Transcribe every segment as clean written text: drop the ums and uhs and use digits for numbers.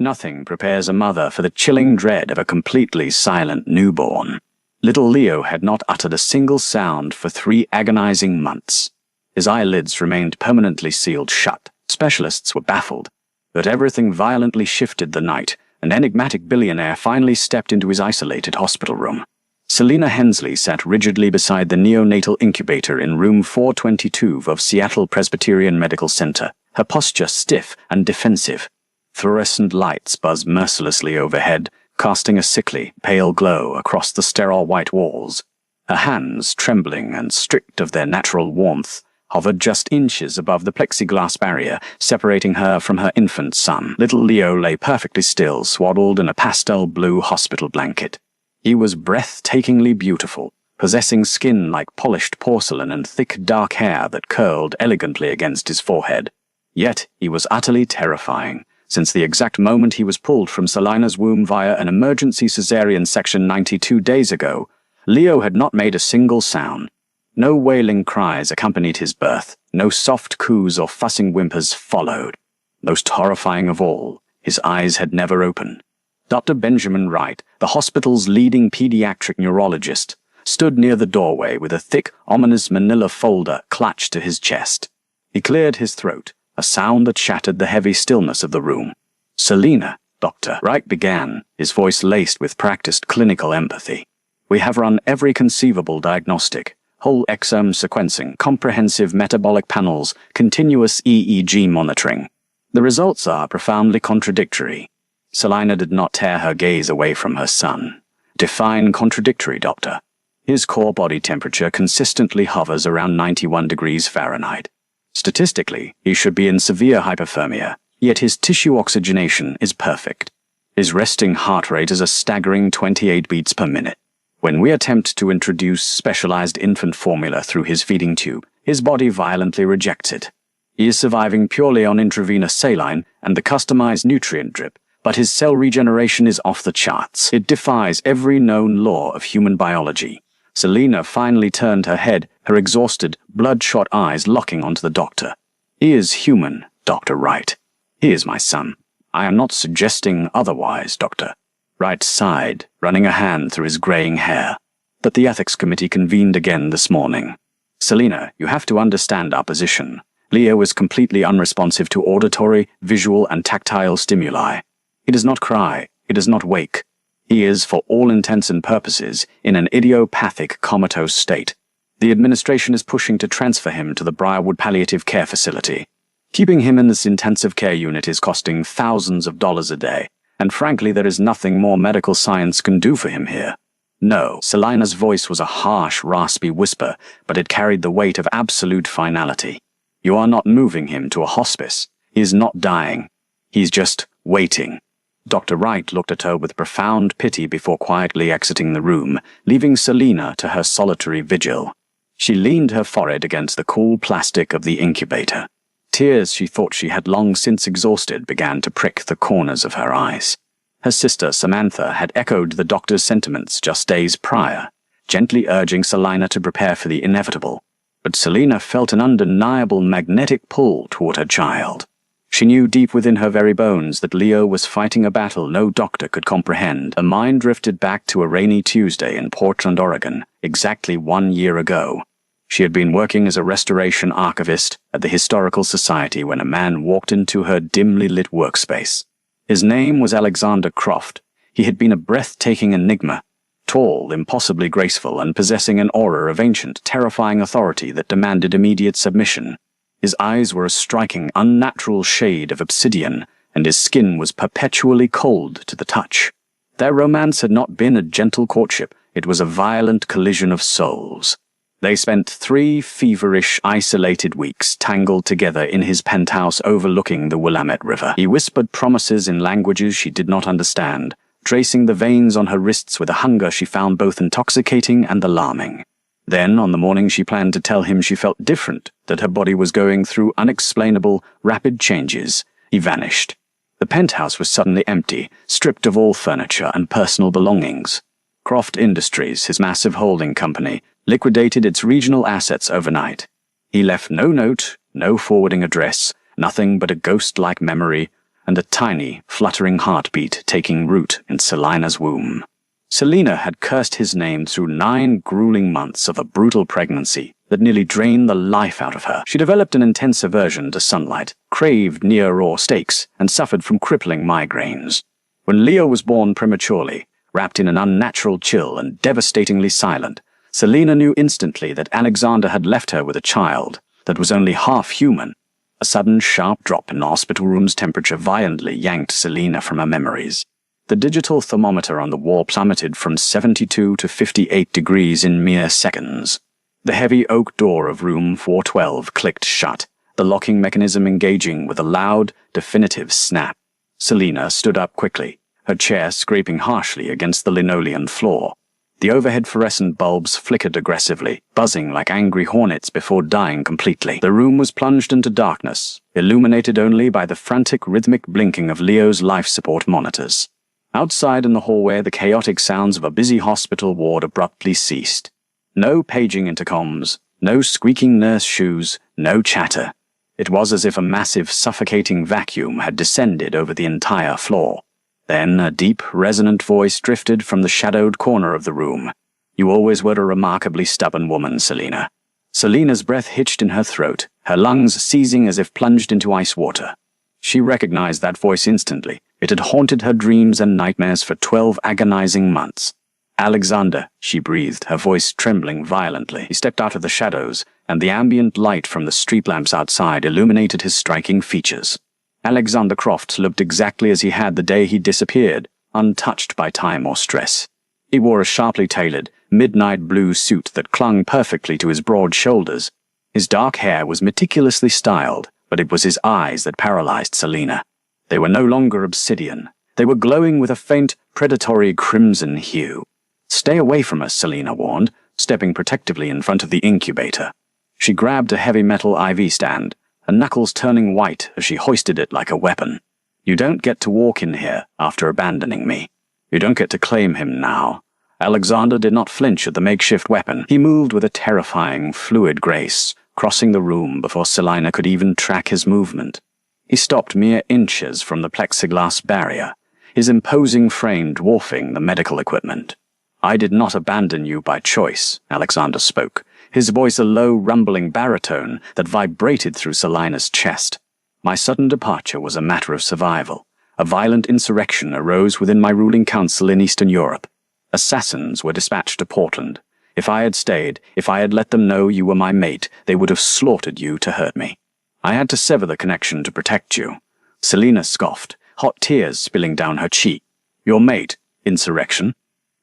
Nothing prepares a mother for the chilling dread of a completely silent newborn. Little Leo had not uttered a single sound for 3 agonizing months. His eyelids remained permanently sealed shut. Specialists were baffled. But everything violently shifted the night. An enigmatic billionaire finally stepped into his isolated hospital room. Selina Hensley sat rigidly beside the neonatal incubator in room 422 of Seattle Presbyterian Medical Center, her posture stiff and defensive. Fluorescent lights buzzed mercilessly overhead, casting a sickly, pale glow across the sterile white walls. Her hands, trembling and stripped of their natural warmth, hovered just inches above the plexiglass barrier separating her from her infant son. Little Leo lay perfectly still, swaddled in a pastel blue hospital blanket. He was breathtakingly beautiful, possessing skin like polished porcelain and thick dark hair that curled elegantly against his forehead. Yet he was utterly terrifying. Since the exact moment he was pulled from Selina's womb via an emergency cesarean section 92 days ago, Leo had not made a single sound. No wailing cries accompanied his birth, no soft coos or fussing whimpers followed. Most horrifying of all, his eyes had never opened. Dr. Benjamin Wright, the hospital's leading pediatric neurologist, stood near the doorway with a thick, ominous manila folder clutched to his chest. He cleared his throat, a sound that shattered the heavy stillness of the room. "Selina," Dr. Wright began, his voice laced with practiced clinical empathy. "We have run every conceivable diagnostic, whole exome sequencing, comprehensive metabolic panels, continuous EEG monitoring. The results are profoundly contradictory." Selina did not tear her gaze away from her son. "Define contradictory, Doctor." "His core body temperature consistently hovers around 91 degrees Fahrenheit. Statistically, he should be in severe hypothermia, yet his tissue oxygenation is perfect. His resting heart rate is a staggering 28 beats per minute. When we attempt to introduce specialized infant formula through his feeding tube, his body violently rejects it. He is surviving purely on intravenous saline and the customized nutrient drip, but his cell regeneration is off the charts. It defies every known law of human biology." Selina finally turned her head, her exhausted, bloodshot eyes locking onto the doctor. "He is human, Dr. Wright. He is my son. I am not suggesting otherwise, Doctor." Wright sighed, running a hand through his graying hair. "But the ethics committee convened again this morning. Selina, you have to understand our position. Leo is completely unresponsive to auditory, visual, and tactile stimuli. He does not cry. He does not wake. He is, for all intents and purposes, in an idiopathic comatose state. The administration is pushing to transfer him to the Briarwood Palliative Care Facility. Keeping him in this intensive care unit is costing thousands of dollars a day, and frankly there is nothing more medical science can do for him here." "No." Selina's voice was a harsh, raspy whisper, but it carried the weight of absolute finality. "You are not moving him to a hospice. He is not dying. He's just waiting." Dr. Wright looked at her with profound pity before quietly exiting the room, leaving Selina to her solitary vigil. She leaned her forehead against the cool plastic of the incubator. Tears she thought she had long since exhausted began to prick the corners of her eyes. Her sister Samantha had echoed the doctor's sentiments just days prior, gently urging Selina to prepare for the inevitable. But Selina felt an undeniable magnetic pull toward her child. She knew deep within her very bones that Leo was fighting a battle no doctor could comprehend. Her mind drifted back to a rainy Tuesday in Portland, Oregon, exactly 1 year ago. She had been working as a restoration archivist at the Historical Society when a man walked into her dimly lit workspace. His name was Alexander Croft. He had been a breathtaking enigma, tall, impossibly graceful, and possessing an aura of ancient, terrifying authority that demanded immediate submission. His eyes were a striking, unnatural shade of obsidian, and his skin was perpetually cold to the touch. Their romance had not been a gentle courtship, it was a violent collision of souls. They spent 3 feverish, isolated weeks tangled together in his penthouse overlooking the Willamette River. He whispered promises in languages she did not understand, tracing the veins on her wrists with a hunger she found both intoxicating and alarming. Then, on the morning she planned to tell him she felt different, that her body was going through unexplainable, rapid changes, he vanished. The penthouse was suddenly empty, stripped of all furniture and personal belongings. Croft Industries, his massive holding company, liquidated its regional assets overnight. He left no note, no forwarding address, nothing but a ghost-like memory, and a tiny, fluttering heartbeat taking root in Selina's womb. Selina had cursed his name through 9 grueling months of a brutal pregnancy that nearly drained the life out of her. She developed an intense aversion to sunlight, craved near-raw steaks, and suffered from crippling migraines. When Leo was born prematurely, wrapped in an unnatural chill and devastatingly silent, Selina knew instantly that Alexander had left her with a child that was only half human. A sudden, sharp drop in the hospital room's temperature violently yanked Selina from her memories. The digital thermometer on the wall plummeted from 72 to 58 degrees in mere seconds. The heavy oak door of room 412 clicked shut, the locking mechanism engaging with a loud, definitive snap. Selina stood up quickly, her chair scraping harshly against the linoleum floor. The overhead fluorescent bulbs flickered aggressively, buzzing like angry hornets before dying completely. The room was plunged into darkness, illuminated only by the frantic rhythmic blinking of Leo's life support monitors. Outside in the hallway, the chaotic sounds of a busy hospital ward abruptly ceased. No paging intercoms, no squeaking nurse shoes, no chatter. It was as if a massive, suffocating vacuum had descended over the entire floor. Then a deep, resonant voice drifted from the shadowed corner of the room. "You always were a remarkably stubborn woman, Selina." Selina's breath hitched in her throat, her lungs seizing as if plunged into ice water. She recognized that voice instantly. It had haunted her dreams and nightmares for 12 agonizing months. "Alexander," she breathed, her voice trembling violently. He stepped out of the shadows, and the ambient light from the street lamps outside illuminated his striking features. Alexander Crofts looked exactly as he had the day he disappeared, untouched by time or stress. He wore a sharply tailored, midnight blue suit that clung perfectly to his broad shoulders. His dark hair was meticulously styled, but it was his eyes that paralyzed Selina. They were no longer obsidian. They were glowing with a faint, predatory crimson hue. "Stay away from us," Selina warned, stepping protectively in front of the incubator. She grabbed a heavy metal IV stand, her knuckles turning white as she hoisted it like a weapon. "You don't get to walk in here after abandoning me. You don't get to claim him now." Alexander did not flinch at the makeshift weapon. He moved with a terrifying, fluid grace, crossing the room before Selina could even track his movement. He stopped mere inches from the plexiglass barrier, his imposing frame dwarfing the medical equipment. "I did not abandon you by choice," Alexander spoke, his voice a low, rumbling baritone that vibrated through Selina's chest. "My sudden departure was a matter of survival. A violent insurrection arose within my ruling council in Eastern Europe. Assassins were dispatched to Portland. If I had stayed, if I had let them know you were my mate, they would have slaughtered you to hurt me. I had to sever the connection to protect you." Selina scoffed, hot tears spilling down her cheek. "Your mate? Insurrection?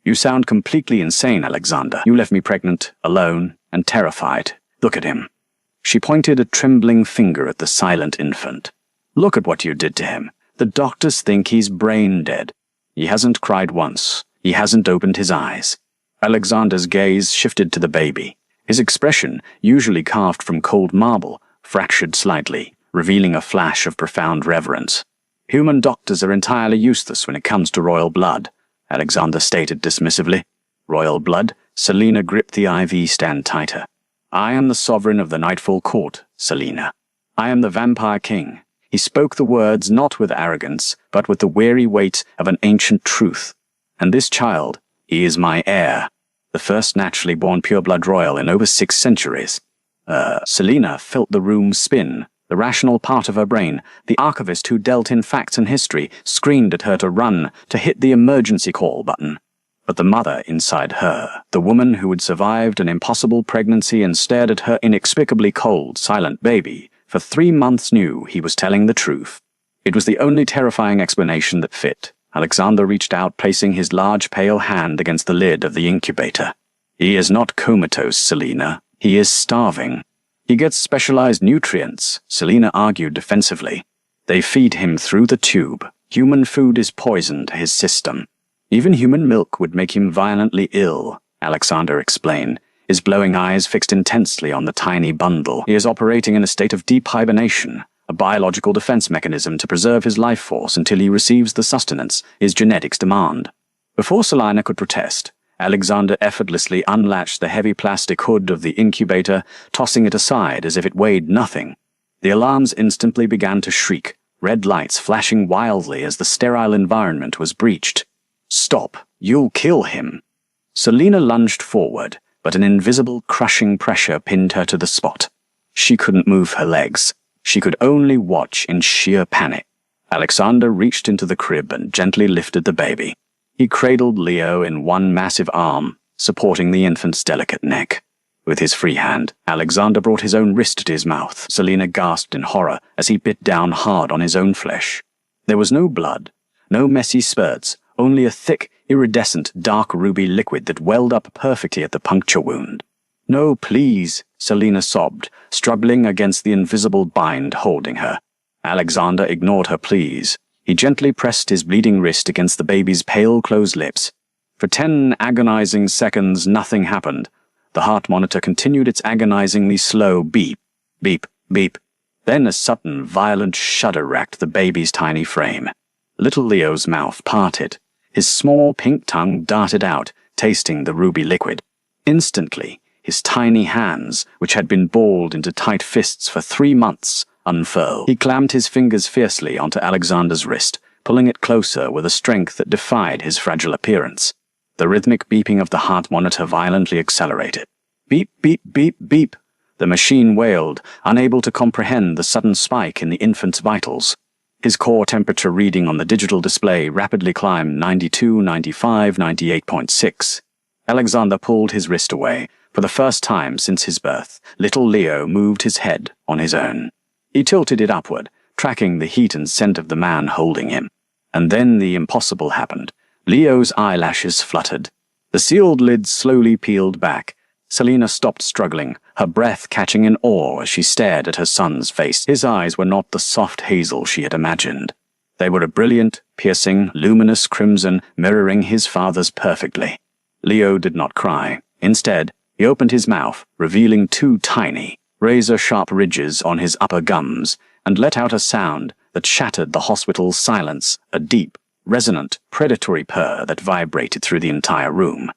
You sound completely insane, Alexander. You left me pregnant, alone, and terrified. Look at him." She pointed a trembling finger at the silent infant. "Look at what you did to him. The doctors think he's brain dead. He hasn't cried once. He hasn't opened his eyes." Alexander's gaze shifted to the baby. His expression, usually carved from cold marble, fractured slightly, revealing a flash of profound reverence. "Human doctors are entirely useless when it comes to royal blood," Alexander stated dismissively. "Royal blood?" Selina gripped the IV stand tighter. "I am the sovereign of the Nightfall Court, Selina. I am the Vampire King." He spoke the words not with arrogance, but with the weary weight of an ancient truth. "And this child, he is my heir, the first naturally born pureblood royal in over 6 centuries. Selina felt the room spin. The rational part of her brain, the archivist who dealt in facts and history, screamed at her to run, to hit the emergency call button. But the mother inside her, the woman who had survived an impossible pregnancy and stared at her inexplicably cold, silent baby, for 3 months knew he was telling the truth. It was the only terrifying explanation that fit. Alexander reached out, placing his large pale hand against the lid of the incubator. "He is not comatose, Selina. He is starving." "He gets specialized nutrients," Selina argued defensively. "They feed him through the tube. Human food is poison to his system. Even human milk would make him violently ill," Alexander explained, his glowing eyes fixed intensely on the tiny bundle. "He is operating in a state of deep hibernation, a biological defense mechanism to preserve his life force until he receives the sustenance his genetics demand." Before Selina could protest, Alexander effortlessly unlatched the heavy plastic hood of the incubator, tossing it aside as if it weighed nothing. The alarms instantly began to shriek, red lights flashing wildly as the sterile environment was breached. "Stop! You'll kill him!" Selina lunged forward, but an invisible, crushing pressure pinned her to the spot. She couldn't move her legs. She could only watch in sheer panic. Alexander reached into the crib and gently lifted the baby. He cradled Leo in one massive arm, supporting the infant's delicate neck. With his free hand, Alexander brought his own wrist to his mouth. Selina gasped in horror as he bit down hard on his own flesh. There was no blood, no messy spurts, only a thick, iridescent, dark ruby liquid that welled up perfectly at the puncture wound. "No, please," Selina sobbed, struggling against the invisible bind holding her. Alexander ignored her pleas. He gently pressed his bleeding wrist against the baby's pale, closed lips. For 10 agonizing seconds, nothing happened. The heart monitor continued its agonizingly slow beep, beep, beep. Then a sudden, violent shudder racked the baby's tiny frame. Little Leo's mouth parted. His small pink tongue darted out, tasting the ruby liquid. Instantly, his tiny hands, which had been balled into tight fists for 3 months, unfurled. He clamped his fingers fiercely onto Alexander's wrist, pulling it closer with a strength that defied his fragile appearance. The rhythmic beeping of the heart monitor violently accelerated. Beep, beep, beep, beep. The machine wailed, unable to comprehend the sudden spike in the infant's vitals. His core temperature reading on the digital display rapidly climbed 92, 95, 98.6. Alexander pulled his wrist away. For the first time since his birth, little Leo moved his head on his own. He tilted it upward, tracking the heat and scent of the man holding him. And then the impossible happened. Leo's eyelashes fluttered. The sealed lids slowly peeled back. Selina stopped struggling, her breath catching in awe as she stared at her son's face. His eyes were not the soft hazel she had imagined. They were a brilliant, piercing, luminous crimson, mirroring his father's perfectly. Leo did not cry. Instead, he opened his mouth, revealing 2 tiny, razor-sharp ridges on his upper gums, and let out a sound that shattered the hospital's silence, a deep, resonant, predatory purr that vibrated through the entire room.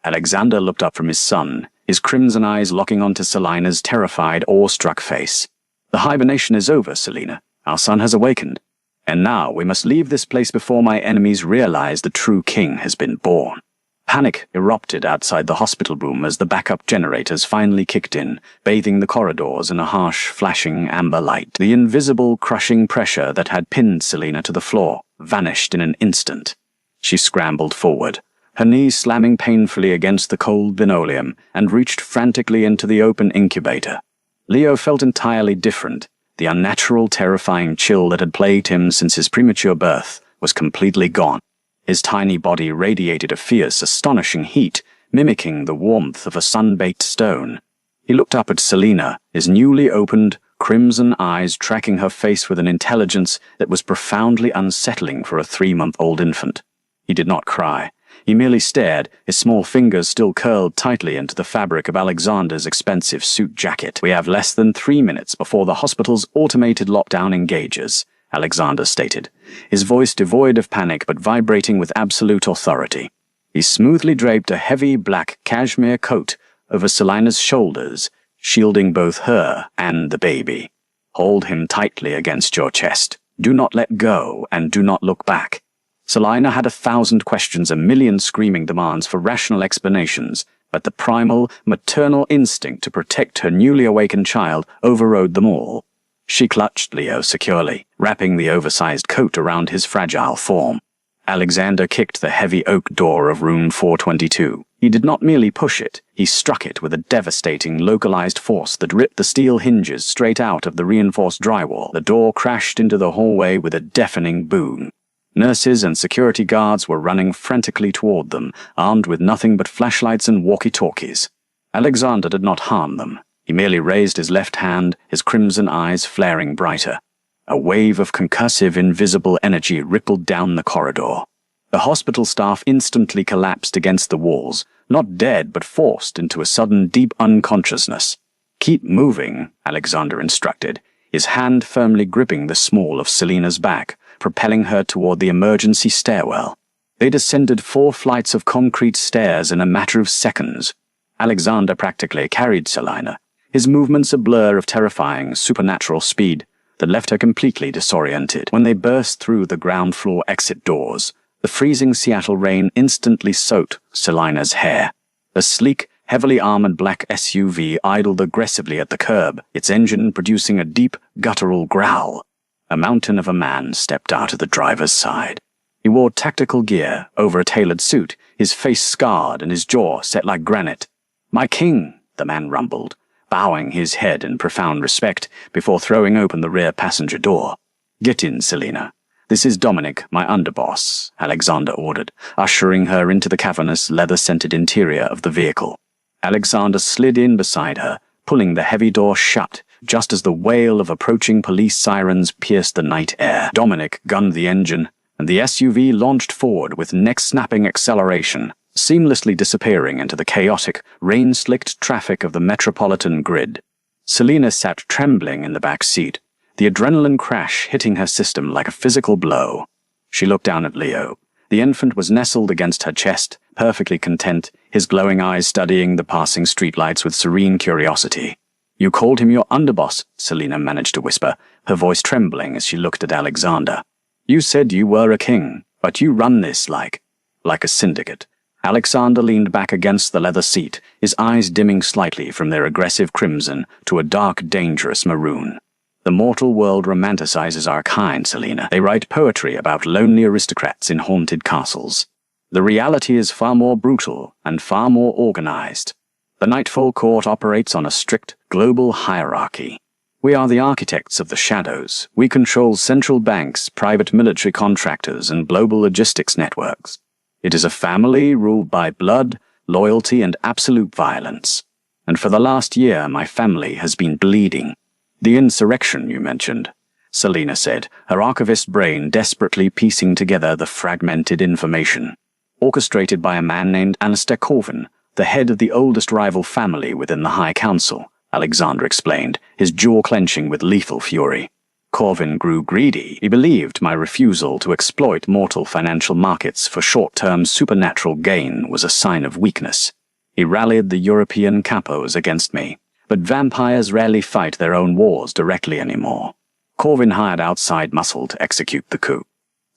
Alexander looked up from his son, his crimson eyes locking onto Selina's terrified, awe-struck face. "The hibernation is over, Selina. Our son has awakened. And now we must leave this place before my enemies realize the true king has been born." Panic erupted outside the hospital room as the backup generators finally kicked in, bathing the corridors in a harsh, flashing amber light. The invisible, crushing pressure that had pinned Selina to the floor vanished in an instant. She scrambled forward, her knees slamming painfully against the cold linoleum, and reached frantically into the open incubator. Leo felt entirely different. The unnatural, terrifying chill that had plagued him since his premature birth was completely gone. His tiny body radiated a fierce, astonishing heat, mimicking the warmth of a sun-baked stone. He looked up at Selina, his newly opened, crimson eyes tracking her face with an intelligence that was profoundly unsettling for a 3-month-old infant. He did not cry. He merely stared, his small fingers still curled tightly into the fabric of Alexander's expensive suit jacket. "We have less than 3 minutes before the hospital's automated lockdown engages," Alexander stated, his voice devoid of panic but vibrating with absolute authority. He smoothly draped a heavy black cashmere coat over Selina's shoulders, shielding both her and the baby. "Hold him tightly against your chest. Do not let go, and do not look back." Selina had 1,000 questions, a million screaming demands for rational explanations, but the primal, maternal instinct to protect her newly awakened child overrode them all. She clutched Leo securely, wrapping the oversized coat around his fragile form. Alexander kicked the heavy oak door of room 422. He did not merely push it, he struck it with a devastating, localized force that ripped the steel hinges straight out of the reinforced drywall. The door crashed into the hallway with a deafening boom. Nurses and security guards were running frantically toward them, armed with nothing but flashlights and walkie-talkies. Alexander did not harm them. He merely raised his left hand, his crimson eyes flaring brighter. A wave of concussive, invisible energy rippled down the corridor. The hospital staff instantly collapsed against the walls, not dead but forced into a sudden deep unconsciousness. "Keep moving," Alexander instructed, his hand firmly gripping the small of Selina's back, propelling her toward the emergency stairwell. They descended 4 flights of concrete stairs in a matter of seconds. Alexander practically carried Selina, his movements a blur of terrifying, supernatural speed. that left her completely disoriented. When they burst through the ground floor exit doors, the freezing Seattle rain instantly soaked Selina's hair. A sleek, heavily armored black SUV idled aggressively at the curb, its engine producing a deep, guttural growl. A mountain of a man stepped out of the driver's side. He wore tactical gear over a tailored suit, his face scarred and his jaw set like granite. "My king," the man rumbled, bowing his head in profound respect before throwing open the rear passenger door. "Get in, Selina. This is Dominic, my underboss," Alexander ordered, ushering her into the cavernous, leather-scented interior of the vehicle. Alexander slid in beside her, pulling the heavy door shut, just as the wail of approaching police sirens pierced the night air. Dominic gunned the engine, and the SUV launched forward with neck-snapping acceleration, seamlessly disappearing into the chaotic, rain-slicked traffic of the metropolitan grid. Selina sat trembling in the back seat, the adrenaline crash hitting her system like a physical blow. She looked down at Leo. The infant was nestled against her chest, perfectly content, his glowing eyes studying the passing streetlights with serene curiosity. "You called him your underboss," Selina managed to whisper, her voice trembling as she looked at Alexander. "You said you were a king, but you run this like a syndicate." Alexander leaned back against the leather seat, his eyes dimming slightly from their aggressive crimson to a dark, dangerous maroon. "The mortal world romanticizes our kind, Selina. They write poetry about lonely aristocrats in haunted castles. The reality is far more brutal and far more organized. The Nightfall Court operates on a strict, global hierarchy. We are the architects of the shadows. We control central banks, private military contractors, and global logistics networks. It is a family ruled by blood, loyalty, and absolute violence. And for the last year, my family has been bleeding." "The insurrection you mentioned," Selina said, her archivist brain desperately piecing together the fragmented information. "Orchestrated by a man named Alistair Corvin, the head of the oldest rival family within the High Council," Alexander explained, his jaw clenching with lethal fury. "Corvin grew greedy. He believed my refusal to exploit mortal financial markets for short-term supernatural gain was a sign of weakness. He rallied the European capos against me. But vampires rarely fight their own wars directly anymore. Corvin hired outside muscle to execute the coup."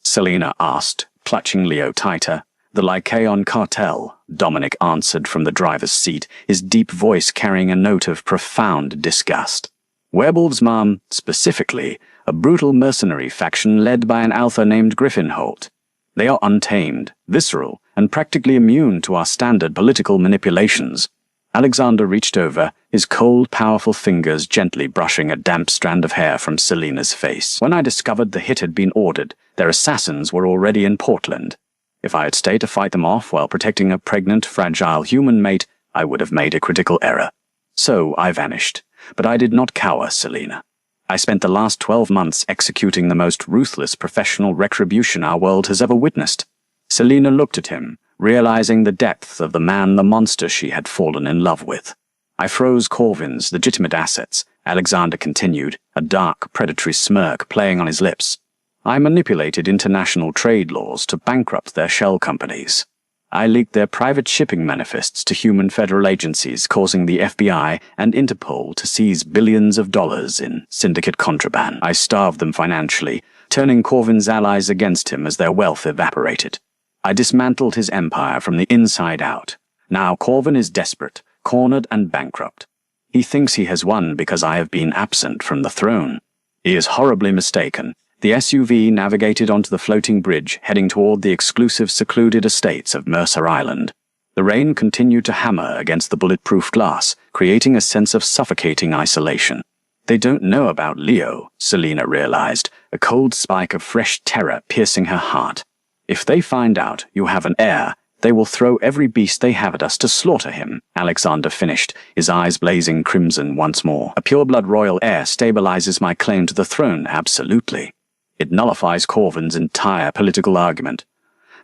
Selina asked, clutching Leo tighter. "The Lycaon cartel," Dominic answered from the driver's seat, his deep voice carrying a note of profound disgust. "Werewolves, ma'am, specifically, a brutal mercenary faction led by an alpha named Griffinholt. They are untamed, visceral, and practically immune to our standard political manipulations." Alexander reached over, his cold, powerful fingers gently brushing a damp strand of hair from Selina's face. "When I discovered the hit had been ordered, their assassins were already in Portland. If I had stayed to fight them off while protecting a pregnant, fragile human mate, I would have made a critical error. So I vanished. But I did not cower, Selina. I spent the last 12 months executing the most ruthless professional retribution our world has ever witnessed." Selina looked at him, realizing the depth of the man, the monster she had fallen in love with. "I froze Corvin's legitimate assets," Alexander continued, a dark, predatory smirk playing on his lips. "I manipulated international trade laws to bankrupt their shell companies. I leaked their private shipping manifests to human federal agencies, causing the FBI and Interpol to seize billions of dollars in syndicate contraband. I starved them financially, turning Corvin's allies against him as their wealth evaporated. I dismantled his empire from the inside out. Now Corvin is desperate, cornered and bankrupt. He thinks he has won because I have been absent from the throne. He is horribly mistaken. The SUV navigated onto the floating bridge, heading toward the exclusive secluded estates of Mercer Island. The rain continued to hammer against the bulletproof glass, creating a sense of suffocating isolation. They don't know about Leo, Selina realized, a cold spike of fresh terror piercing her heart. If they find out you have an heir, they will throw every beast they have at us to slaughter him, Alexander finished, his eyes blazing crimson once more. A pureblood royal heir stabilizes my claim to the throne, absolutely. It nullifies Corvin's entire political argument.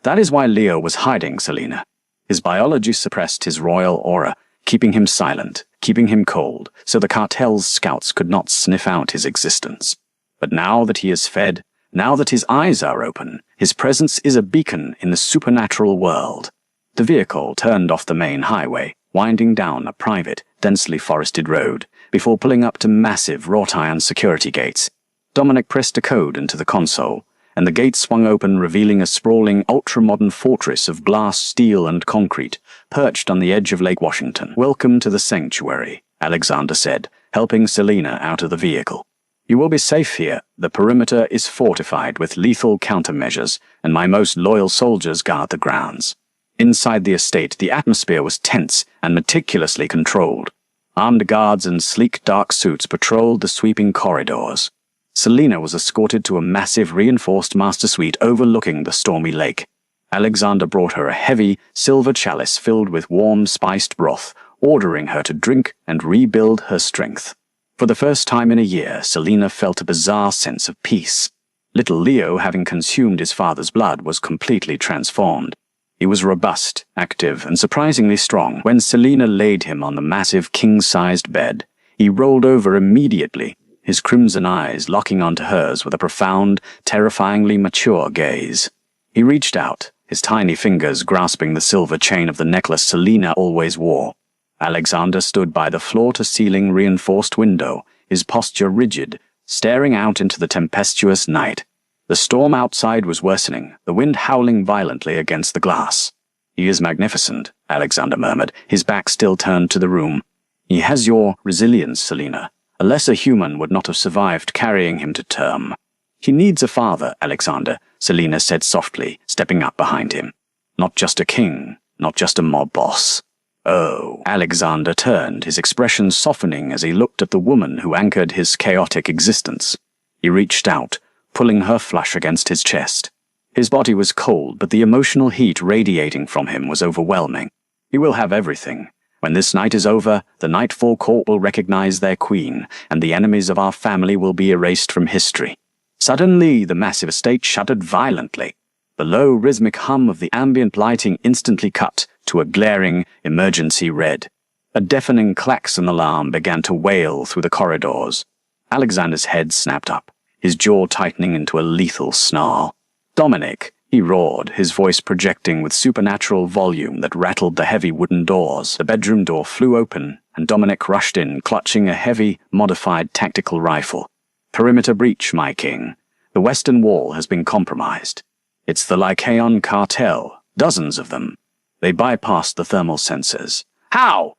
That is why Leo was hiding, Selina. His biology suppressed his royal aura, keeping him silent, keeping him cold, so the cartel's scouts could not sniff out his existence. But now that he is fed, now that his eyes are open, his presence is a beacon in the supernatural world. The vehicle turned off the main highway, winding down a private, densely forested road, before pulling up to massive wrought-iron security gates. Dominic pressed a code into the console, and the gate swung open, revealing a sprawling, ultra-modern fortress of glass, steel, and concrete, perched on the edge of Lake Washington. "Welcome to the sanctuary," Alexander said, helping Selena out of the vehicle. "You will be safe here. The perimeter is fortified with lethal countermeasures, and my most loyal soldiers guard the grounds." Inside the estate, the atmosphere was tense and meticulously controlled. Armed guards in sleek dark suits patrolled the sweeping corridors. Selena was escorted to a massive reinforced master suite overlooking the stormy lake. Alexander brought her a heavy, silver chalice filled with warm, spiced broth, ordering her to drink and rebuild her strength. For the first time in a year, Selena felt a bizarre sense of peace. Little Leo, having consumed his father's blood, was completely transformed. He was robust, active, and surprisingly strong. When Selena laid him on the massive king-sized bed, he rolled over immediately, his crimson eyes locking onto hers with a profound, terrifyingly mature gaze. He reached out, his tiny fingers grasping the silver chain of the necklace Selena always wore. Alexander stood by the floor-to-ceiling reinforced window, his posture rigid, staring out into the tempestuous night. The storm outside was worsening, the wind howling violently against the glass. "He is magnificent," Alexander murmured, his back still turned to the room. "He has your resilience, Selena. A lesser human would not have survived carrying him to term." "He needs a father, Alexander," Selena said softly, stepping up behind him. "Not just a king, not just a mob boss." "Oh." Alexander turned, his expression softening as he looked at the woman who anchored his chaotic existence. He reached out, pulling her flush against his chest. His body was cold, but the emotional heat radiating from him was overwhelming. "He will have everything. When this night is over, the Nightfall Court will recognize their queen, and the enemies of our family will be erased from history." Suddenly, the massive estate shuddered violently. The low, rhythmic hum of the ambient lighting instantly cut to a glaring, emergency red. A deafening klaxon alarm began to wail through the corridors. Alexander's head snapped up, his jaw tightening into a lethal snarl. "Dominic!" he roared, his voice projecting with supernatural volume that rattled the heavy wooden doors. The bedroom door flew open, and Dominic rushed in, clutching a heavy, modified tactical rifle. "Perimeter breach, my king. The western wall has been compromised. It's the Lycaon cartel, dozens of them. They bypassed the thermal sensors." "How?"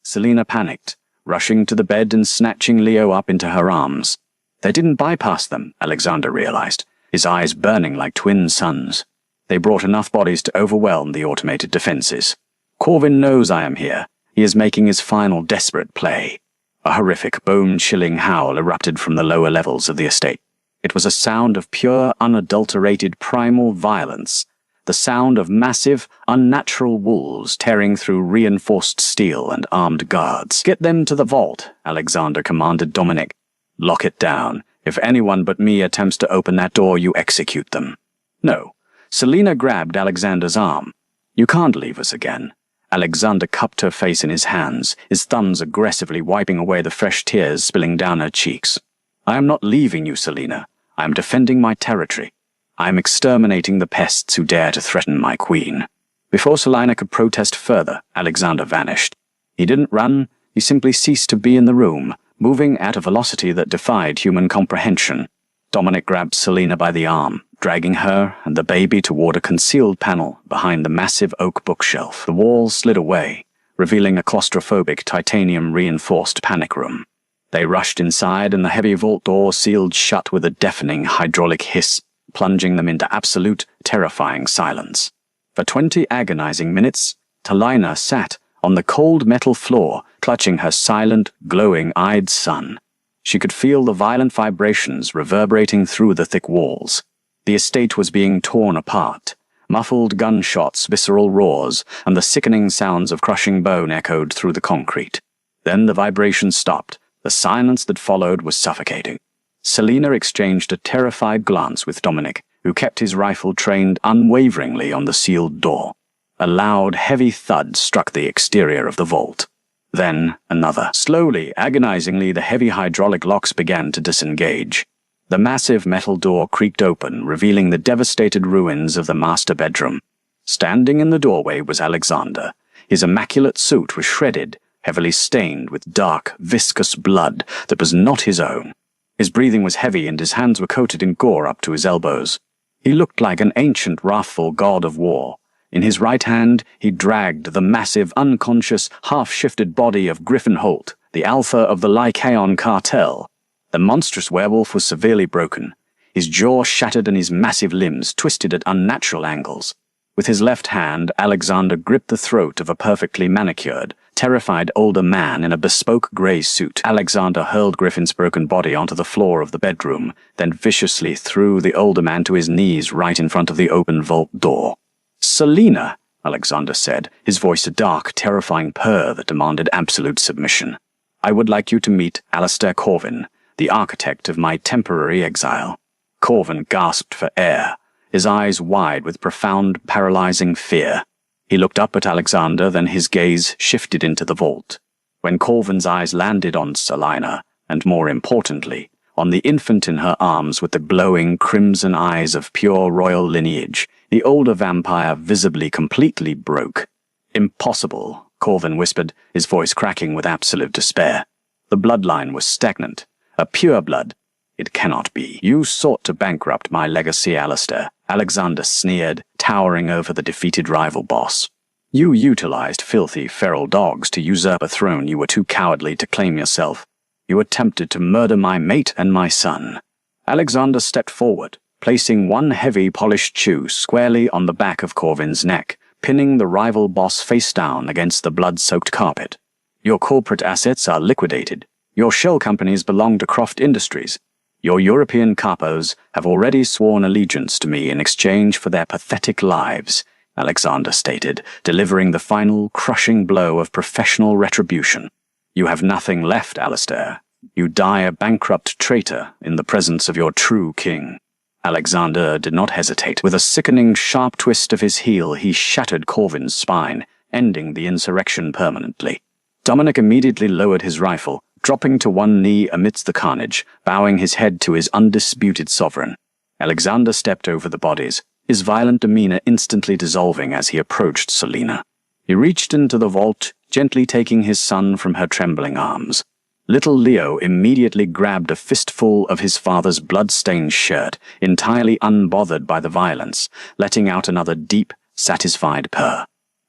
Selena panicked, rushing to the bed and snatching Leo up into her arms. "They didn't bypass them," Alexander realized, his eyes burning like twin suns. "They brought enough bodies to overwhelm the automated defenses. Corvin knows I am here. He is making his final desperate play." A horrific, bone-chilling howl erupted from the lower levels of the estate. It was a sound of pure, unadulterated primal violence, the sound of massive, unnatural wolves tearing through reinforced steel and armed guards. "Get them to the vault," Alexander commanded Dominic. "Lock it down. If anyone but me attempts to open that door, you execute them." "No." Selena grabbed Alexander's arm. "You can't leave us again." Alexander cupped her face in his hands, his thumbs aggressively wiping away the fresh tears spilling down her cheeks. "I am not leaving you, Selena. I am defending my territory. I am exterminating the pests who dare to threaten my queen." Before Selena could protest further, Alexander vanished. He didn't run, he simply ceased to be in the room, moving at a velocity that defied human comprehension. Dominic grabbed Selena by the arm, dragging her and the baby toward a concealed panel behind the massive oak bookshelf. The walls slid away, revealing a claustrophobic titanium-reinforced panic room. They rushed inside, and the heavy vault door sealed shut with a deafening hydraulic hiss, plunging them into absolute, terrifying silence. For 20 agonizing minutes, Talina sat on the cold metal floor, clutching her silent, glowing-eyed son. She could feel the violent vibrations reverberating through the thick walls. The estate was being torn apart. Muffled gunshots, visceral roars, and the sickening sounds of crushing bone echoed through the concrete. Then the vibration stopped. The silence that followed was suffocating. Selena exchanged a terrified glance with Dominic, who kept his rifle trained unwaveringly on the sealed door. A loud, heavy thud struck the exterior of the vault. Then another. Slowly, agonizingly, the heavy hydraulic locks began to disengage. The massive metal door creaked open, revealing the devastated ruins of the master bedroom. Standing in the doorway was Alexander. His immaculate suit was shredded, heavily stained with dark, viscous blood that was not his own. His breathing was heavy and his hands were coated in gore up to his elbows. He looked like an ancient, wrathful god of war. In his right hand, he dragged the massive, unconscious, half-shifted body of Griffin Holt, the alpha of the Lycaon cartel. The monstrous werewolf was severely broken, his jaw shattered and his massive limbs twisted at unnatural angles. With his left hand, Alexander gripped the throat of a perfectly manicured, terrified older man in a bespoke grey suit. Alexander hurled Griffin's broken body onto the floor of the bedroom, then viciously threw the older man to his knees right in front of the open vault door. "Selina," Alexander said, his voice a dark, terrifying purr that demanded absolute submission. "I would like you to meet Alistair Corvin, the architect of my temporary exile." Corvin gasped for air, his eyes wide with profound, paralyzing fear. He looked up at Alexander, then his gaze shifted into the vault. When Corvin's eyes landed on Selina, and more importantly, on the infant in her arms with the glowing crimson eyes of pure royal lineage, the older vampire visibly completely broke. "Impossible," Corvin whispered, his voice cracking with absolute despair. "The bloodline was stagnant. A pure blood. It cannot be. You sought to bankrupt my legacy, Alistair," Alexander sneered, towering over the defeated rival boss. "You utilized filthy, feral dogs to usurp a throne you were too cowardly to claim yourself. You attempted to murder my mate and my son." Alexander stepped forward, placing one heavy, polished shoe squarely on the back of Corvin's neck, pinning the rival boss face down against the blood-soaked carpet. "Your corporate assets are liquidated. Your shell companies belong to Croft Industries. Your European capos have already sworn allegiance to me in exchange for their pathetic lives," Alexander stated, delivering the final, crushing blow of professional retribution. "You have nothing left, Alistair. You die a bankrupt traitor in the presence of your true king." Alexander did not hesitate. With a sickening, sharp twist of his heel, he shattered Corvin's spine, ending the insurrection permanently. Dominic immediately lowered his rifle, dropping to one knee amidst the carnage, bowing his head to his undisputed sovereign. Alexander stepped over the bodies, his violent demeanor instantly dissolving as he approached Selina. He reached into the vault, gently taking his son from her trembling arms. Little Leo immediately grabbed a fistful of his father's blood-stained shirt, entirely unbothered by the violence, letting out another deep, satisfied purr.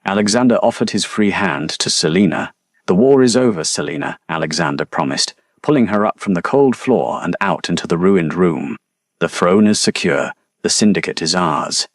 Alexander offered his free hand to Selina. "The war is over, Selina," Alexander promised, pulling her up from the cold floor and out into the ruined room. "The throne is secure. The syndicate is ours."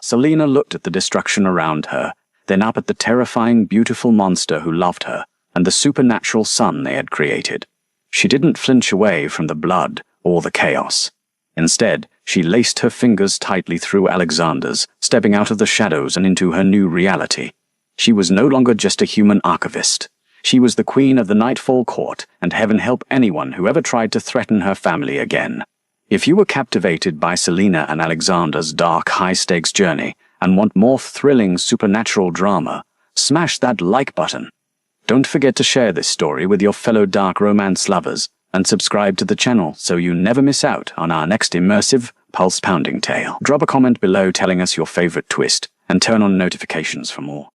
Selina looked at the destruction around her, then up at the terrifying, beautiful monster who loved her, and the supernatural son they had created. She didn't flinch away from the blood or the chaos. Instead, she laced her fingers tightly through Alexander's, stepping out of the shadows and into her new reality. She was no longer just a human archivist. She was the queen of the Nightfall Court, and heaven help anyone who ever tried to threaten her family again. If you were captivated by Selina and Alexander's dark, high-stakes journey and want more thrilling supernatural drama, smash that like button. Don't forget to share this story with your fellow dark romance lovers, and subscribe to the channel so you never miss out on our next immersive, pulse-pounding tale. Drop a comment below telling us your favorite twist, and turn on notifications for more.